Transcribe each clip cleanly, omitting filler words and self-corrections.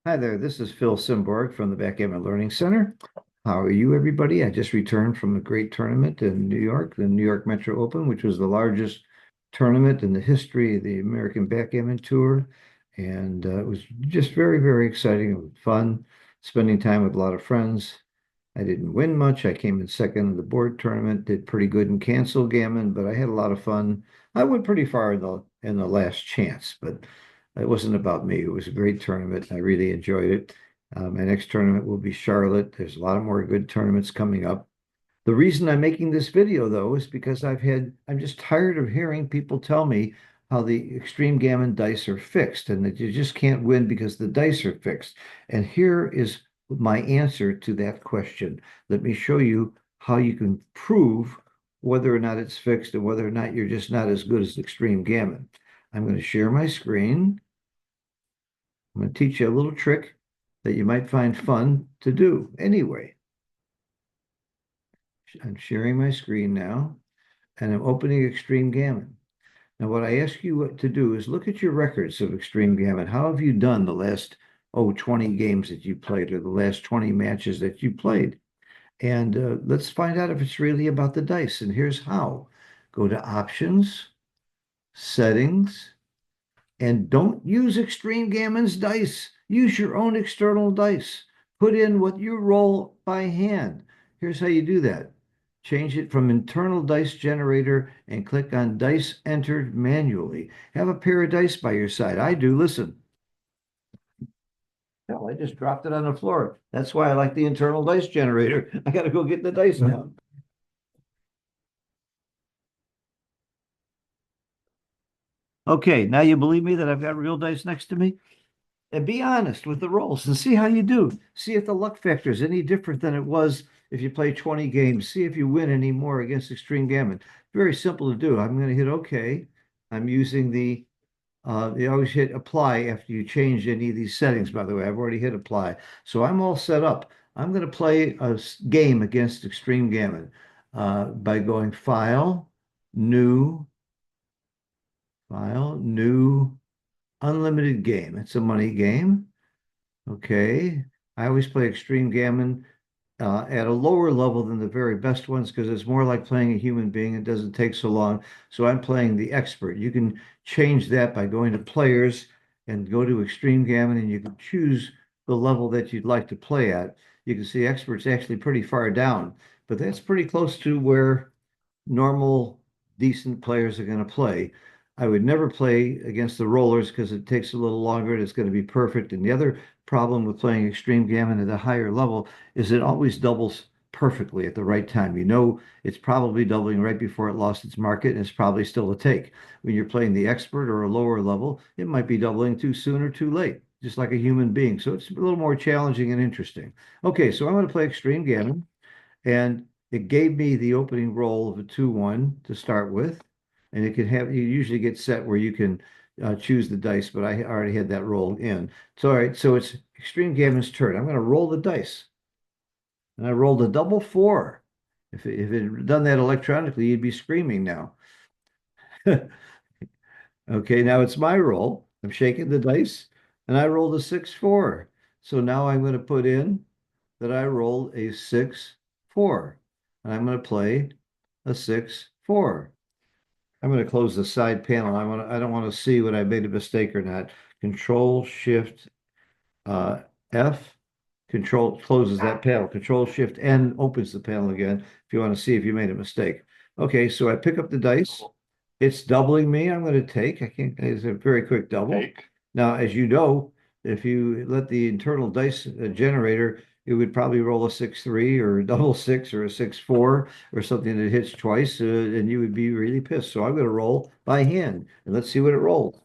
Hi there, this is Phil Simborg from the Backgammon Learning Center. How are you, everybody? I just returned from a great tournament in New York, the New York Metro Open, which was the largest tournament in the history of the American Backgammon Tour. And it was just very, very exciting and fun, spending time with a lot of friends. I didn't win much. I came in second in the board tournament, did pretty good in cancel gammon, but I had a lot of fun. I went pretty far in the last chance, but it wasn't about me. It was a great tournament. I really enjoyed it. My next tournament will be Charlotte. There's a lot of more good tournaments coming up. The reason I'm making this video, though, is because I'm just tired of hearing people tell me how the extreme gammon dice are fixed and that you just can't win because the dice are fixed. And here is my answer to that question. Let me show you how you can prove whether or not it's fixed and whether or not you're just not as good as extreme gammon. I'm going to share my screen. I'm going to teach you a little trick that you might find fun to do anyway. I'm sharing my screen now, and I'm opening Extreme Gammon. Now, what I ask you to do is look at your records of Extreme Gammon. How have you done the last, 20 games that you played or the last 20 matches that you played? And let's find out if it's really about the dice. And here's how. Go to Options, Settings, and don't use Extreme Gammon's dice. Use your own external dice. Put in what you roll by hand. Here's how you do that. Change it from internal dice generator and click on dice entered manually. Have a pair of dice by your side. I do. Listen. Hell, I just dropped it on the floor. That's why I like the internal dice generator. I got to go get the dice now. Okay, now you believe me that I've got real dice next to me? And be honest with the rolls and see how you do. See if the luck factor is any different than it was if you play 20 games. See if you win any more against Extreme Gammon. Very simple to do. I'm going to hit OK. I'm using you always hit apply after you change any of these settings, by the way. I've already hit apply. So I'm all set up. I'm going to play a game against Extreme Gammon by going File, New, Unlimited Game. It's a money game. Okay. I always play Extreme Gammon at a lower level than the very best ones because it's more like playing a human being. It doesn't take so long. So I'm playing the expert. You can change that by going to players and go to Extreme Gammon and you can choose the level that you'd like to play at. You can see expert's actually pretty far down, but that's pretty close to where normal, decent players are going to play. I would never play against the rollers because it takes a little longer and it's going to be perfect. And the other problem with playing extreme gammon at a higher level is it always doubles perfectly at the right time. You know, it's probably doubling right before it lost its market and it's probably still a take. When you're playing the expert or a lower level, it might be doubling too soon or too late, just like a human being. So it's a little more challenging and interesting. Okay, so I'm going to play extreme gammon. And it gave me the opening roll of a 2-1 to start with. And it can have, you usually get set where you can choose the dice, but I already had that roll in. So, all right, so it's Extreme Gammon's turn. I'm going to roll the dice. And I rolled a double four. If it had done that electronically, you'd be screaming now. Okay, now it's my roll. I'm shaking the dice, and I rolled a 6-4. So now I'm going to put in that I rolled a 6-4. And I'm going to play a 6-4. I'm going to close the side panel. I don't want to see what I made a mistake or not. Control Shift uh, F. Control closes that panel. Control Shift N opens the panel again if you want to see if you made a mistake. Okay, so I pick up the dice. It's doubling me. I'm going to take. I can't. It's a very quick double. Take. Now, as you know, if you let the internal dice generator, it would probably roll a 6-3 or a double six or a 6-4 or something that hits twice, and you would be really pissed. So I'm going to roll by hand and let's see what it rolls.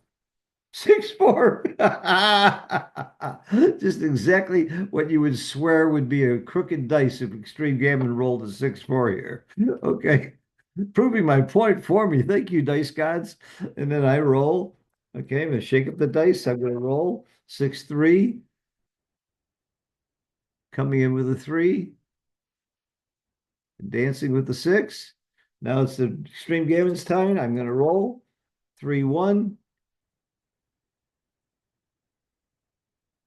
6-4. Just exactly what you would swear would be a crooked dice if Extreme Gammon rolled a 6-4 here. Okay. Proving my point for me. Thank you, dice gods. And then I roll. Okay, I'm gonna shake up the dice. I'm gonna roll 6-3, coming in with a 3, dancing with the 6. Now it's the Extreme Gammon's time. I'm gonna roll 3-1.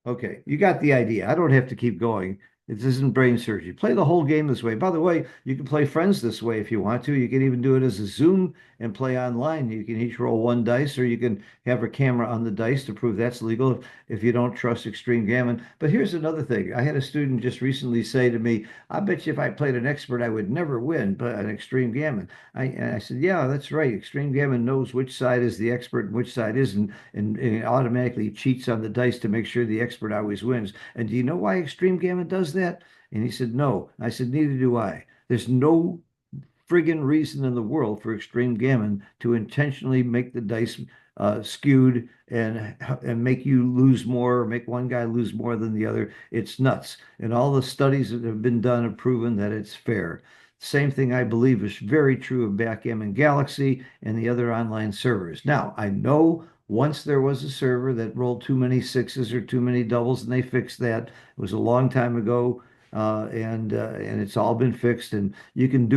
Okay, you got the idea. I don't have to keep going. This isn't brain surgery. Play the whole game this way. By the way, you can play friends this way if you want to. You can even do it as a Zoom and play online. You can each roll one dice, or you can have a camera on the dice to prove that's legal if you don't trust Extreme Gammon. But here's another thing. I had a student just recently say to me, I bet you if I played an expert, I would never win, but an Extreme Gammon. And I said, yeah, that's right. Extreme Gammon knows which side is the expert and which side isn't, and it automatically cheats on the dice to make sure the expert always wins. And do you know why Extreme Gamma does that? And he said, no. I said, neither do I. There's no friggin' reason in the world for Extreme Gammon to intentionally make the dice skewed and make you lose more or make one guy lose more than the other. It's nuts. And all the studies that have been done have proven that it's fair. Same thing I believe is very true of Backgammon Galaxy and the other online servers. Now, I know once there was a server that rolled too many sixes or too many doubles, and they fixed that. It was a long time ago, and it's all been fixed. And you can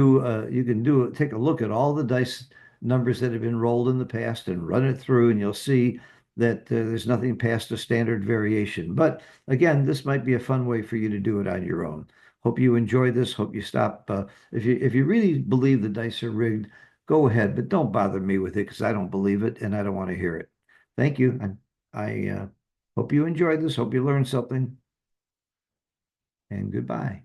take a look at all the dice numbers that have been rolled in the past and run it through, and you'll see that there's nothing past a standard variation. But again, this might be a fun way for you to do it on your own. Hope you enjoy this. Hope you stop. If you really believe the dice are rigged, go ahead, but don't bother me with it because I don't believe it and I don't want to hear it. Thank you. I hope you enjoyed this. Hope you learned something, and goodbye.